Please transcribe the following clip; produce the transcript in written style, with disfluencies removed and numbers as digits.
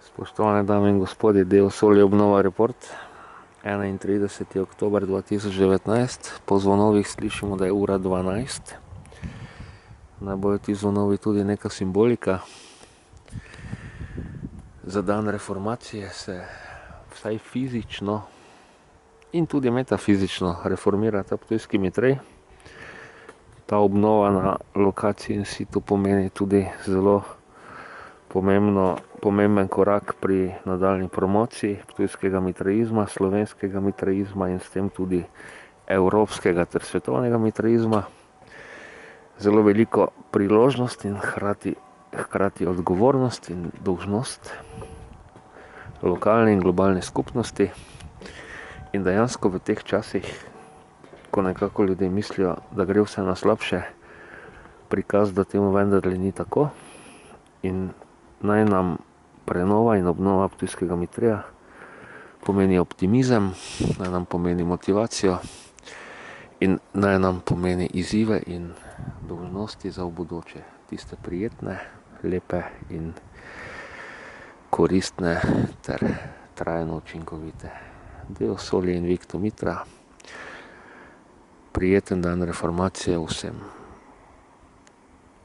Spoštovane dame in gospodje, del Solje obnova report, 31. oktober 2019. Po zvonovih slišimo, da je ura 12. Naj bojo ti zvonovi tudi neka simbolika. Za dan reformacije se vsaj fizično in tudi metafizično reformira ta ptujski mitrej. Ta obnova na lokaciji in situ pomeni tudi zelo pomemben korak pri nadaljnji promociji ptujskega mitraizma, slovenskega mitraizma in s tem tudi evropskega ter svetovnega mitraizma. Zelo veliko priložnost in hkrati odgovornost in dolžnost lokalne in globalne skupnosti. In dejansko v teh časih, ko nekako ljudje mislijo, da gre vse na slabše, prikaz, da temu vendarle ni tako. In naj nam prenova in obnova ptujskega mitreja pomeni optimizem, naj nam pomeni motivacijo in naj nam pomeni izzive in dolžnosti za v bodoče. Tiste prijetne, lepe in koristne ter trajno učinkovite. Deo Solje in Victo Mitra. Prijeten dan reformacije vsem.